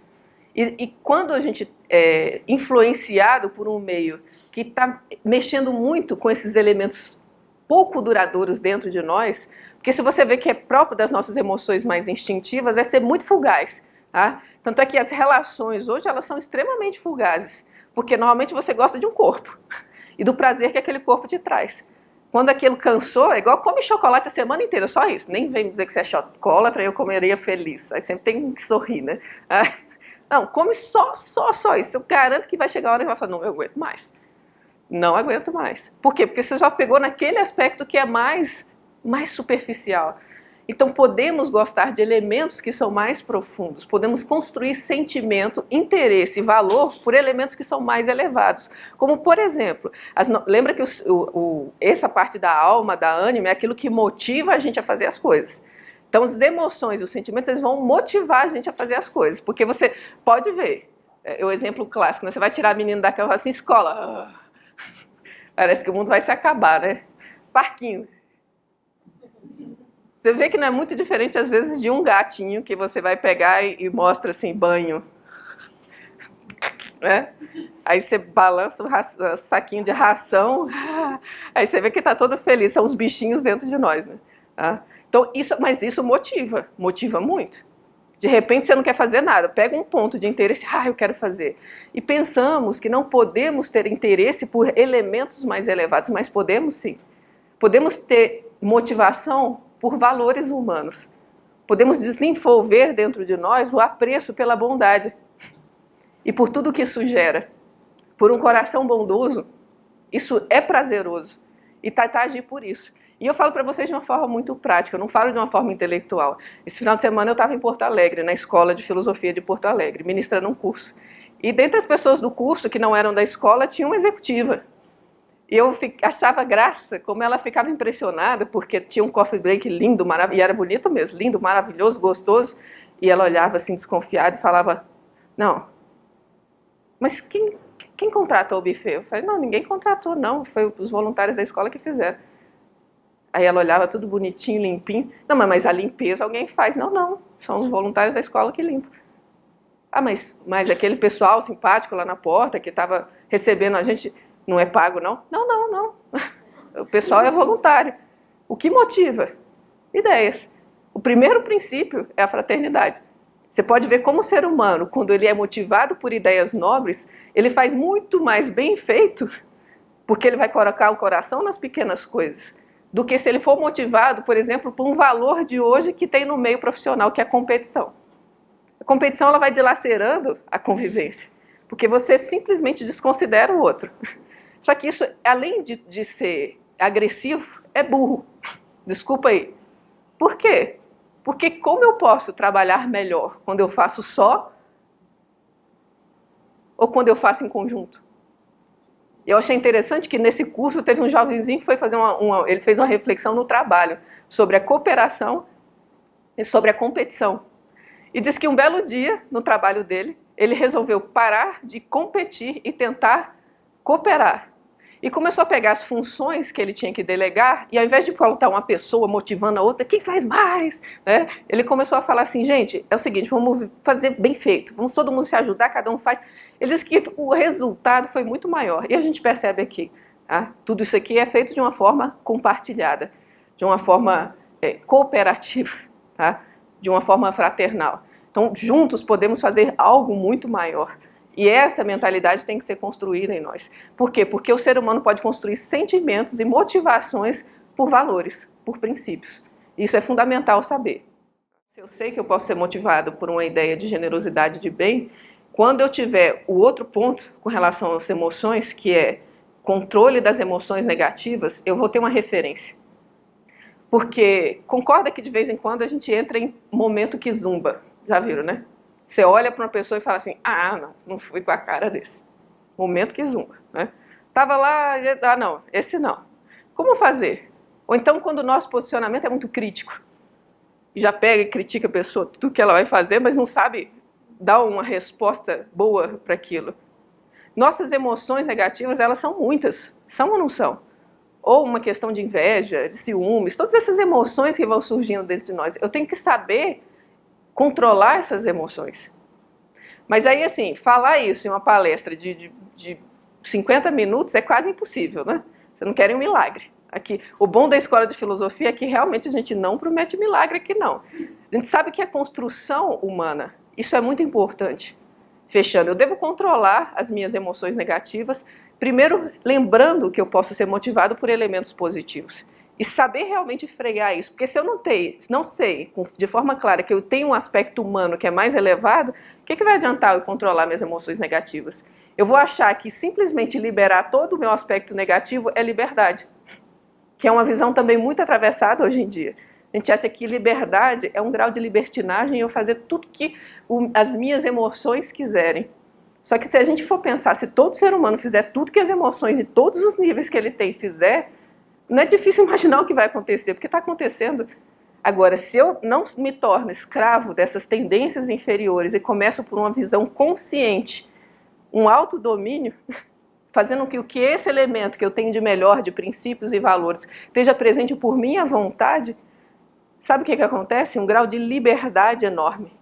S1: E quando a gente é influenciado por um meio que está mexendo muito com esses elementos pouco duradouros dentro de nós, porque se você vê que é próprio das nossas emoções mais instintivas, é ser muito fugaz. Tá? Tanto é que as relações hoje elas são extremamente fugazes, porque normalmente você gosta de um corpo e do prazer que aquele corpo te traz. Quando aquilo cansou, é igual come chocolate a semana inteira, só isso. Nem vem dizer que você é chocolatra, eu comeria feliz. Aí sempre tem que sorrir, né? Não, come só isso. Eu garanto que vai chegar a hora que vai falar, não, eu aguento mais. Não aguento mais. Por quê? Porque você já pegou naquele aspecto que é mais superficial. Então podemos gostar de elementos que são mais profundos, podemos construir sentimento, interesse e valor por elementos que são mais elevados. Como, por exemplo, lembra que essa parte da alma, da ânima, é aquilo que motiva a gente a fazer as coisas. Então as emoções e os sentimentos eles vão motivar a gente a fazer as coisas, porque você pode ver, o exemplo clássico, né? Você vai tirar a menina da cama e fala assim, escola, parece que o mundo vai se acabar, né? Parquinho. Você vê que não é muito diferente, às vezes, de um gatinho que você vai pegar e mostra assim, banho. Né? Aí você balança o saquinho de ração, aí você vê que está todo feliz, são os bichinhos dentro de nós. Né? Tá? Então, mas isso motiva muito. De repente você não quer fazer nada, pega um ponto de interesse, eu quero fazer. E pensamos que não podemos ter interesse por elementos mais elevados, mas podemos sim. Podemos ter motivação por valores humanos. Podemos desenvolver dentro de nós o apreço pela bondade. e por tudo que isso gera. Por um coração bondoso, isso é prazeroso. E Tata agir por isso. E eu falo para vocês de uma forma muito prática, eu não falo de uma forma intelectual. Esse final de semana eu estava em Porto Alegre, na Escola de Filosofia de Porto Alegre, ministrando um curso. E dentre as pessoas do curso, que não eram da escola, tinha uma executiva. E eu achava graça como ela ficava impressionada, porque tinha um coffee break lindo, maravilhoso, e era bonito mesmo, lindo, maravilhoso, gostoso. E ela olhava assim desconfiada e falava, não, mas quem contratou o buffet? Eu falei, não, ninguém contratou não, foi os voluntários da escola que fizeram. Aí ela olhava tudo bonitinho, limpinho. Não, mas a limpeza alguém faz. Não, não, são os voluntários da escola que limpam. Ah, mas aquele pessoal simpático lá na porta que estava recebendo a gente não é pago, não? Não, não, não. O pessoal é voluntário. O que motiva? Ideias. O primeiro princípio é a fraternidade. Você pode ver como o ser humano, quando ele é motivado por ideias nobres, ele faz muito mais bem feito, porque ele vai colocar o coração nas pequenas coisas, do que se ele for motivado, por exemplo, por um valor de hoje que tem no meio profissional, que é a competição. A competição ela vai dilacerando a convivência, porque você simplesmente desconsidera o outro. Só que isso, além de ser agressivo, é burro. Desculpa aí. Por quê? Porque como eu posso trabalhar melhor quando eu faço só ou quando eu faço em conjunto? Eu achei interessante que nesse curso teve um jovenzinho que foi fazer ele fez uma reflexão no trabalho sobre a cooperação e sobre a competição. E diz que um belo dia, no trabalho dele, ele resolveu parar de competir e tentar cooperar. E começou a pegar as funções que ele tinha que delegar, e ao invés de colocar uma pessoa motivando a outra, quem faz mais? Né? Ele começou a falar assim, gente, é o seguinte, vamos fazer bem feito, vamos todo mundo se ajudar, cada um faz. Ele disse que o resultado foi muito maior, e a gente percebe aqui, tá? Tudo isso aqui é feito de uma forma compartilhada, de uma forma cooperativa, tá? De uma forma fraternal. Então, juntos podemos fazer algo muito maior. E essa mentalidade tem que ser construída em nós. Por quê? Porque o ser humano pode construir sentimentos e motivações por valores, por princípios. Isso é fundamental saber. Se eu sei que eu posso ser motivado por uma ideia de generosidade de bem, quando eu tiver o outro ponto com relação às emoções, que é controle das emoções negativas, eu vou ter uma referência. Porque concorda que de vez em quando a gente entra em momento que zumba. Já viram, né? Você olha para uma pessoa e fala assim, não fui com a cara desse. Momento que zumba, né? Tava lá, não, esse não. Como fazer? Ou então quando o nosso posicionamento é muito crítico, e já pega e critica a pessoa, tudo que ela vai fazer, mas não sabe dar uma resposta boa para aquilo. Nossas emoções negativas, elas são muitas, são ou não são? Ou uma questão de inveja, de ciúmes, todas essas emoções que vão surgindo dentro de nós. Eu tenho que saber controlar essas emoções. Mas aí, assim, falar isso em uma palestra de 50 minutos é quase impossível, né? Você não quer um milagre. Aqui, o bom da escola de filosofia é que realmente a gente não promete milagre aqui, não. A gente sabe que a construção humana, isso é muito importante. Fechando, eu devo controlar as minhas emoções negativas, primeiro lembrando que eu posso ser motivado por elementos positivos. E saber realmente frear isso, porque se eu não sei de forma clara que eu tenho um aspecto humano que é mais elevado, o que vai adiantar eu controlar minhas emoções negativas? Eu vou achar que simplesmente liberar todo o meu aspecto negativo é liberdade, que é uma visão também muito atravessada hoje em dia. A gente acha que liberdade é um grau de libertinagem e eu fazer tudo que as minhas emoções quiserem. Só que se a gente for pensar, se todo ser humano fizer tudo que as emoções e todos os níveis que ele tem fizer, não é difícil imaginar o que vai acontecer, porque está acontecendo. Agora, se eu não me torno escravo dessas tendências inferiores e começo por uma visão consciente, um autodomínio, fazendo com que esse elemento que eu tenho de melhor, de princípios e valores, esteja presente por minha vontade, sabe o que acontece? Um grau de liberdade enorme.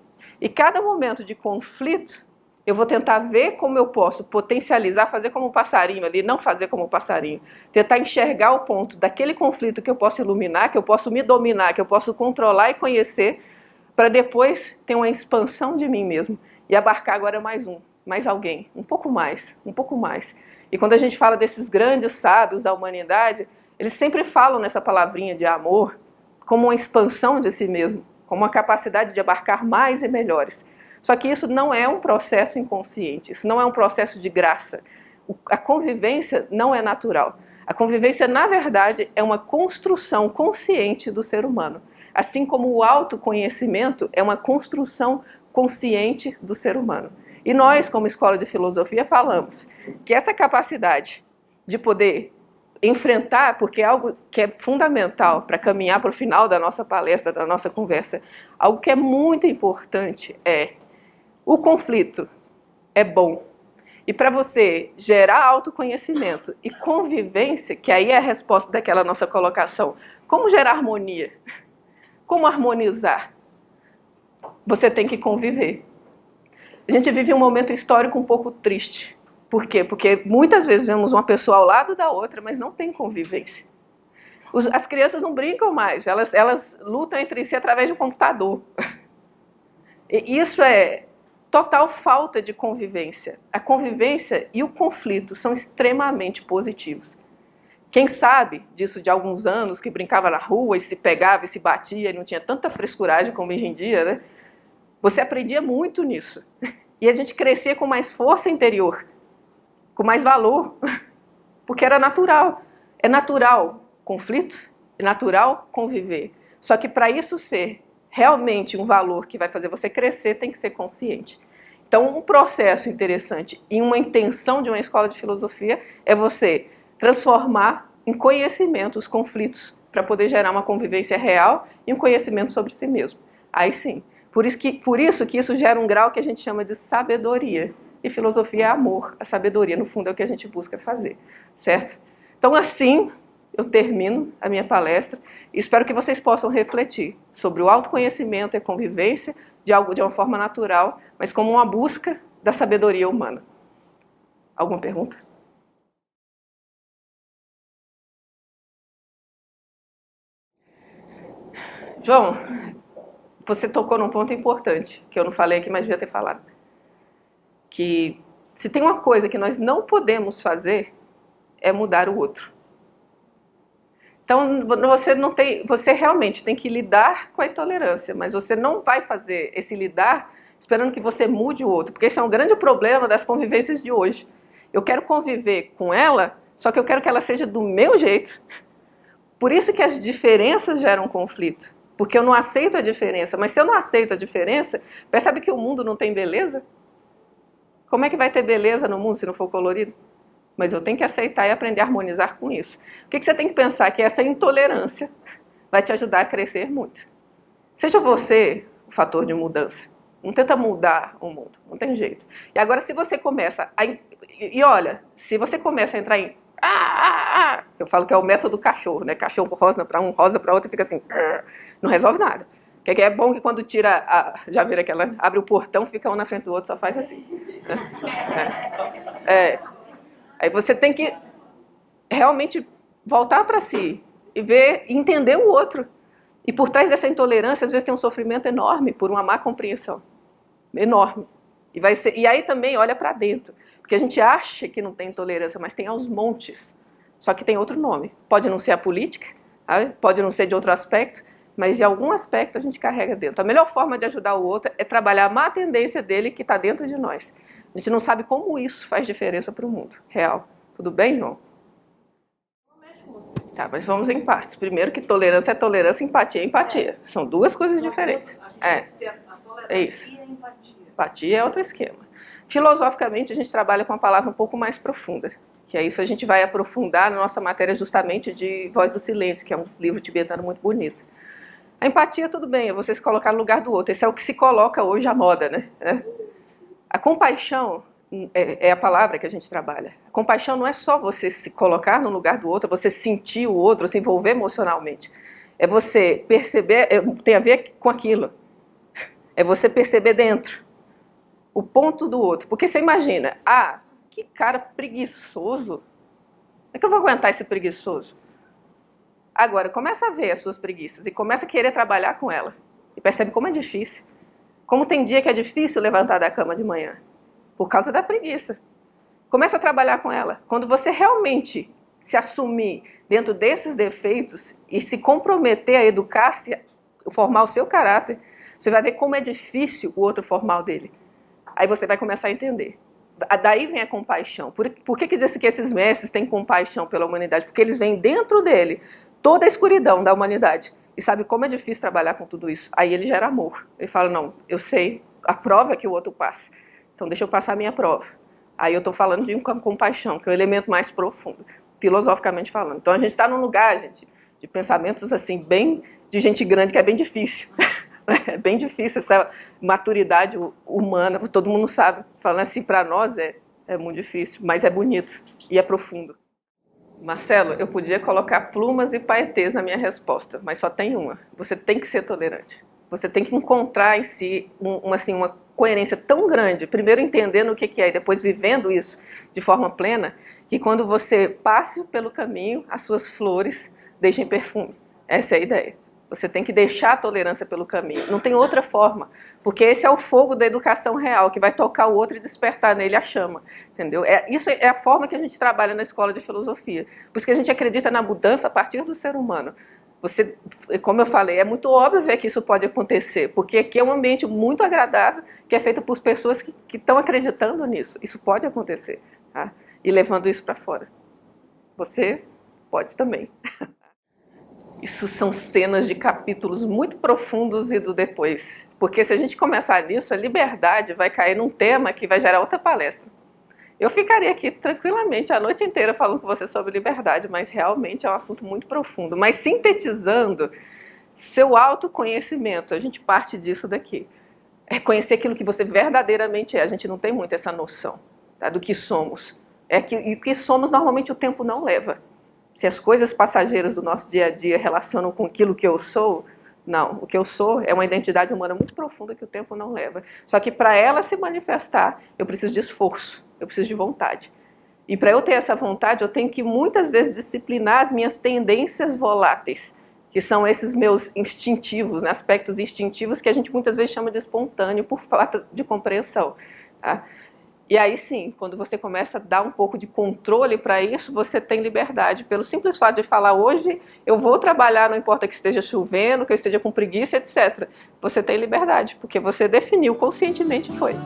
S1: E cada momento de conflito, eu vou tentar ver como eu posso potencializar, fazer como um passarinho ali, não fazer como um passarinho. Tentar enxergar o ponto daquele conflito que eu posso iluminar, que eu posso me dominar, que eu posso controlar e conhecer, para depois ter uma expansão de mim mesmo. E abarcar agora mais alguém, um pouco mais, um pouco mais. E quando a gente fala desses grandes sábios da humanidade, eles sempre falam nessa palavrinha de amor como uma expansão de si mesmo, como uma capacidade de abarcar mais e melhores. Só que isso não é um processo inconsciente, isso não é um processo de graça. A convivência não é natural. A convivência, na verdade, é uma construção consciente do ser humano. Assim como o autoconhecimento é uma construção consciente do ser humano. E nós, como escola de filosofia, falamos que essa capacidade de poder enfrentar, porque é algo que é fundamental para caminhar para o final da nossa palestra, da nossa conversa, algo que é muito importante é o conflito é bom. E para você gerar autoconhecimento e convivência, que aí é a resposta daquela nossa colocação, como gerar harmonia? Como harmonizar? Você tem que conviver. A gente vive um momento histórico um pouco triste. Por quê? Porque muitas vezes vemos uma pessoa ao lado da outra, mas não tem convivência. As crianças não brincam mais, elas lutam entre si através de um computador. E isso é total falta de convivência. A convivência e o conflito são extremamente positivos. Quem sabe disso de alguns anos, que brincava na rua e se pegava e se batia e não tinha tanta frescuragem como hoje em dia, né? Você aprendia muito nisso. E a gente crescia com mais força interior, com mais valor, porque era natural. É natural conflito, é natural conviver. Só que para isso ser realmente um valor que vai fazer você crescer, tem que ser consciente. Então, um processo interessante e uma intenção de uma escola de filosofia é você transformar em conhecimento os conflitos para poder gerar uma convivência real e um conhecimento sobre si mesmo. Aí sim. Por isso que isso gera um grau que a gente chama de sabedoria. E filosofia é amor. A sabedoria, no fundo, é o que a gente busca fazer. Certo? Então, assim, eu termino a minha palestra e espero que vocês possam refletir sobre o autoconhecimento e a convivência de uma forma natural, mas como uma busca da sabedoria humana. Alguma pergunta? João, você tocou num ponto importante, que eu não falei aqui, mas devia ter falado. Que se tem uma coisa que nós não podemos fazer, é mudar o outro. Então, você realmente tem que lidar com a intolerância, mas você não vai fazer esse lidar esperando que você mude o outro, porque esse é um grande problema das convivências de hoje. Eu quero conviver com ela, só que eu quero que ela seja do meu jeito. Por isso que as diferenças geram conflito, porque eu não aceito a diferença. Mas se eu não aceito a diferença, percebe que o mundo não tem beleza? Como é que vai ter beleza no mundo se não for colorido? Mas eu tenho que aceitar e aprender a harmonizar com isso. O que você tem que pensar? Que essa intolerância vai te ajudar a crescer muito. Seja você o fator de mudança. Não tenta mudar o mundo, não tem jeito. E agora, se você começa a... E olha, se você começa a entrar em... Eu falo que é o método cachorro, né? Cachorro rosa para um, rosa para outro e fica assim... Não resolve nada. Que é bom que quando tira... Já viram aquela... Abre o portão, fica um na frente do outro, só faz assim. Aí você tem que realmente voltar para si e ver, entender o outro. E por trás dessa intolerância, às vezes tem um sofrimento enorme por uma má compreensão. Enorme. E aí também olha para dentro. Porque a gente acha que não tem intolerância, mas tem aos montes. Só que tem outro nome. Pode não ser a política, pode não ser de outro aspecto, mas de algum aspecto a gente carrega dentro. A melhor forma de ajudar o outro é trabalhar a má tendência dele que está dentro de nós. A gente não sabe como isso faz diferença para o mundo real. Tudo bem, João? Tá, mas vamos em partes. Primeiro que tolerância é tolerância, empatia é empatia. São duas coisas diferentes. É isso. Empatia é outro esquema. Filosoficamente, a gente trabalha com uma palavra um pouco mais profunda, que é isso a gente vai aprofundar na nossa matéria justamente de Voz do Silêncio, que é um livro tibetano muito bonito. A empatia, tudo bem, é você se colocar no lugar do outro. Esse é o que se coloca hoje à moda, né? A compaixão é a palavra que a gente trabalha. A compaixão não é só você se colocar no lugar do outro, é você sentir o outro, se envolver emocionalmente. É você perceber, tem a ver com aquilo. É você perceber dentro o ponto do outro. Porque você imagina, que cara preguiçoso. Como é que eu vou aguentar esse preguiçoso? Agora, começa a ver as suas preguiças e começa a querer trabalhar com ela. E percebe como é difícil. Como tem dia que é difícil levantar da cama de manhã. Por causa da preguiça. Começa a trabalhar com ela. Quando você realmente se assumir dentro desses defeitos e se comprometer a educar-se, formar o seu caráter, Você vai ver como é difícil o outro formar o dele. Aí você vai começar a entender. Daí vem a compaixão. Por que diz que esses mestres têm compaixão pela humanidade? Porque eles veem dentro dele toda a escuridão da humanidade. E sabe como é difícil trabalhar com tudo isso. Aí ele gera amor. Ele fala, não, eu sei, a prova é que o outro passa. Então deixa eu passar a minha prova. Aí eu estou falando de compaixão, que é o elemento mais profundo, filosoficamente falando. Então a gente está num lugar, gente, de pensamentos assim, bem de gente grande, que é bem difícil. É bem difícil essa maturidade humana, todo mundo sabe. Falando assim, para nós é muito difícil, mas é bonito e é profundo. Marcelo, eu podia colocar plumas e paetês na minha resposta, mas só tem uma. Você tem que ser tolerante. Você tem que encontrar em si uma coerência tão grande, primeiro entendendo o que é e depois vivendo isso de forma plena, que quando você passe pelo caminho, as suas flores deixem perfume. Essa é a ideia. Você tem que deixar a tolerância pelo caminho. Não tem outra forma. Porque esse é o fogo da educação real, que vai tocar o outro e despertar nele a chama. Entendeu? Isso é a forma que a gente trabalha na escola de filosofia. Por isso que a gente acredita na mudança a partir do ser humano. Você, como eu falei, é muito óbvio ver que isso pode acontecer. Porque aqui é um ambiente muito agradável, que é feito por pessoas que estão acreditando nisso. Isso pode acontecer. Tá? E levando isso para fora. Você pode também. Isso são cenas de capítulos muito profundos e do depois. Porque se a gente começar nisso, a liberdade vai cair num tema que vai gerar outra palestra. Eu ficaria aqui tranquilamente a noite inteira falando com você sobre liberdade, mas realmente é um assunto muito profundo. Mas sintetizando, seu autoconhecimento, a gente parte disso daqui. É conhecer aquilo que você verdadeiramente é. A gente não tem muito essa noção, tá, do que somos. E o que somos normalmente o tempo não leva. Se as coisas passageiras do nosso dia a dia relacionam com aquilo que eu sou, não. O que eu sou é uma identidade humana muito profunda que o tempo não leva. Só que para ela se manifestar, eu preciso de esforço, eu preciso de vontade. E para eu ter essa vontade, eu tenho que muitas vezes disciplinar as minhas tendências voláteis, que são esses meus instintivos, né, aspectos instintivos que a gente muitas vezes chama de espontâneo por falta de compreensão. Tá? E aí sim, quando você começa a dar um pouco de controle para isso, você tem liberdade. Pelo simples fato de falar, hoje eu vou trabalhar, não importa que esteja chovendo, que eu esteja com preguiça, etc. Você tem liberdade, porque você definiu conscientemente que foi.